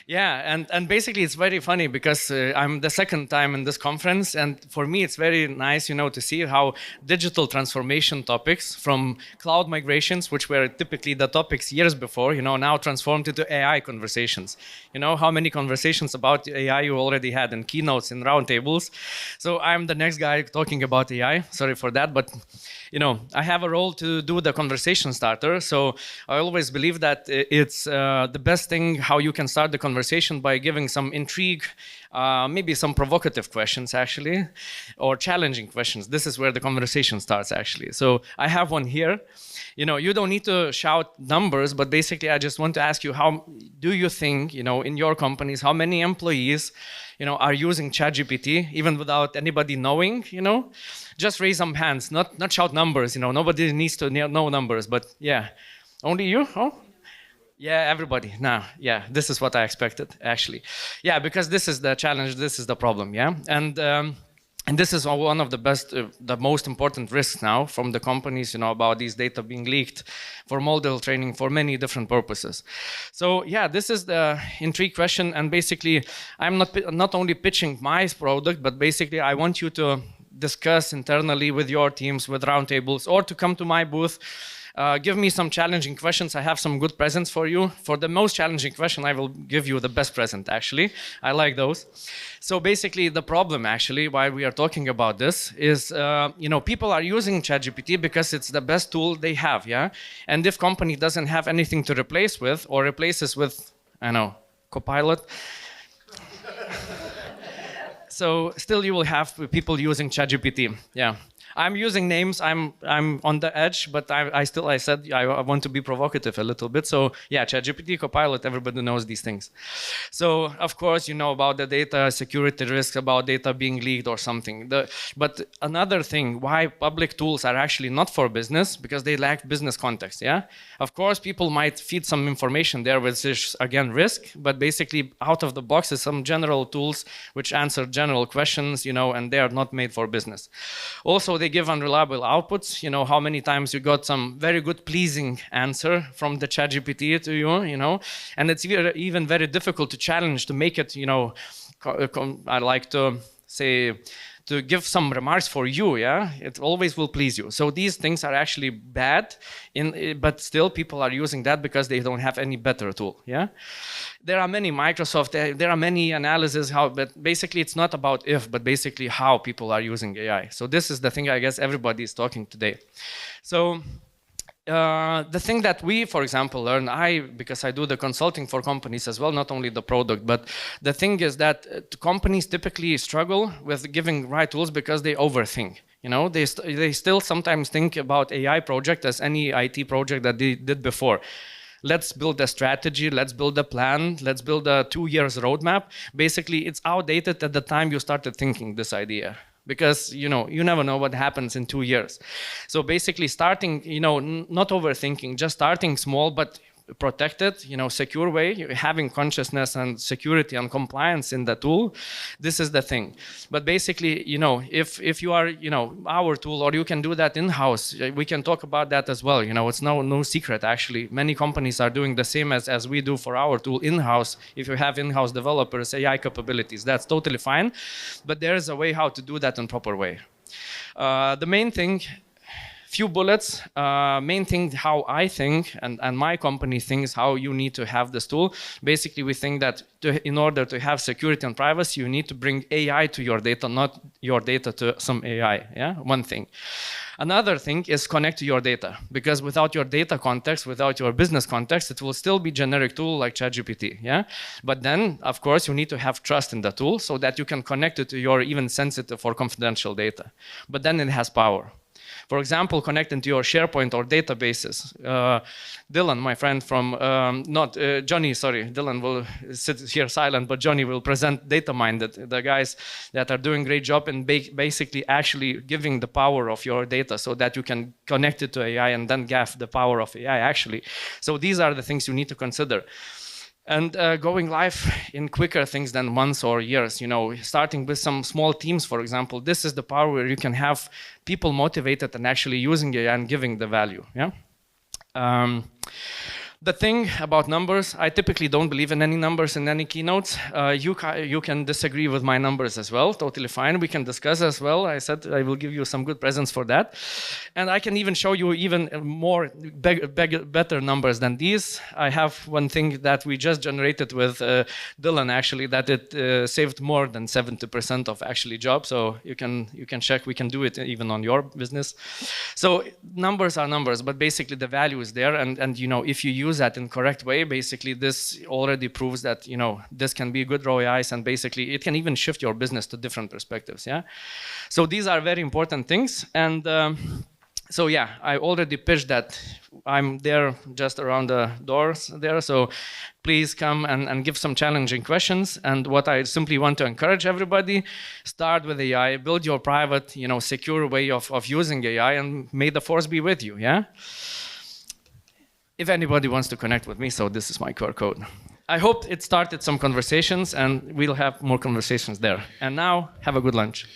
Yeah, and basically it's very funny because I'm the second time in this conference, and for me it's very nice, to see how digital transformation topics from cloud migrations, which were typically the topics years before, now transformed into AI conversations. How many conversations about AI you already had in keynotes and roundtables. So I'm the next guy talking about AI. Sorry for that, but I have a role to do the conversation starter. So I always believe that it's the best thing how you can start the conversation by giving some intrigue, maybe some provocative questions actually, or challenging questions. This is where the conversation starts actually. So I have one here. You don't need to shout numbers, but basically I just want to ask you, how do you think, in your companies, how many employees, are using ChatGPT even without anybody knowing, Just raise some hands, not shout numbers, nobody needs to know numbers, but yeah. Only you? Oh? Yeah, everybody. Nah, yeah, this is what I expected, actually. Yeah, because this is the challenge, this is the problem, yeah? And this is one of the most important risks now from the companies, about these data being leaked for model training for many different purposes. So yeah, this is the intrigue question, and basically, I'm not only pitching my product, but basically I want you to discuss internally with your teams, with roundtables, or to come to my booth. Give me some challenging questions. I have some good presents for you. For the most challenging question, I will give you the best present, actually. I like those. So basically, the problem, actually, why we are talking about this is, people are using ChatGPT because it's the best tool they have, yeah? And if company doesn't have anything to replace with, or replaces with, Copilot, so still you will have people using ChatGPT, yeah. I'm using names. I'm on the edge, but I said I want to be provocative a little bit. So yeah, ChatGPT, Copilot, everybody knows these things. So of course you know about the data security risks, about data being leaked or something. But another thing, why public tools are actually not for business, because they lack business context. Yeah, of course people might feed some information there, which is again risk. But basically out of the box is some general tools which answer general questions, and they are not made for business. Also, they give unreliable outputs. How many times you got some very good, pleasing answer from the ChatGPT to you, and it's even very difficult to challenge, to make it, I like to say, to give some remarks for you, yeah? It always will please you. So these things are actually bad, but still people are using that because they don't have any better tool, yeah? There are many there are many analyses but basically it's not about if, but basically how people are using AI. So this is the thing I guess everybody is talking today. So the thing that we, for example, learn, because I do the consulting for companies as well, not only the product, but the thing is that companies typically struggle with giving right tools because they overthink. They still sometimes think about AI project as any IT project that they did before. Let's build a strategy, let's build a plan, let's build a 2 years roadmap. Basically, it's outdated at the time you started thinking this idea. Because you never know what happens in 2 years. So basically starting, not overthinking, just starting small but protected, secure way, having consciousness and security and compliance in the tool. This is the thing. But basically, if you are, our tool, or you can do that in-house, we can talk about that as well. It's no secret actually. Many companies are doing the same as we do for our tool in-house. If you have in-house developers, AI capabilities, that's totally fine. But there is a way how to do that in proper way. The main thing, few bullets, main thing how I think and my company thinks how you need to have this tool. Basically, we think that in order to have security and privacy, you need to bring AI to your data, not your data to some AI, yeah, one thing. Another thing is connect to your data, because without your data context, without your business context, it will still be generic tool like ChatGPT, yeah? But then, of course, you need to have trust in the tool so that you can connect it to your even sensitive or confidential data. But then it has power. For example, connecting to your SharePoint or databases. Dylan, my friend from, Johnny, sorry, Dylan will sit here silent, but Johnny will present DataMinded, the guys that are doing a great job in basically actually giving the power of your data so that you can connect it to AI and then get the power of AI actually. So these are the things you need to consider. And going live in quicker things than months or years, starting with some small teams, for example. This is the power where you can have people motivated and actually using it and giving the value. Yeah. The thing about numbers, I typically don't believe in any numbers in any keynotes. You can disagree with my numbers as well, totally fine. We can discuss as well. I said I will give you some good presents for that. And I can even show you even more better numbers than these. I have one thing that we just generated with Dylan actually, that it saved more than 70% of actually jobs. So you can check, we can do it even on your business. So numbers are numbers, but basically the value is there. And you know, if you use that in correct way, basically this already proves that, you know, this can be good ROIs, and basically it can even shift your business to different perspectives. Yeah. So these are very important things. And so yeah, I already pitched that I'm there just around the doors there. So please come and give some challenging questions. And what I simply want to encourage everybody, start with AI, build your private, you know, secure way of using AI, and may the force be with you. Yeah. If anybody wants to connect with me, so this is my QR code. I hope it started some conversations, and we'll have more conversations there. And now, have a good lunch.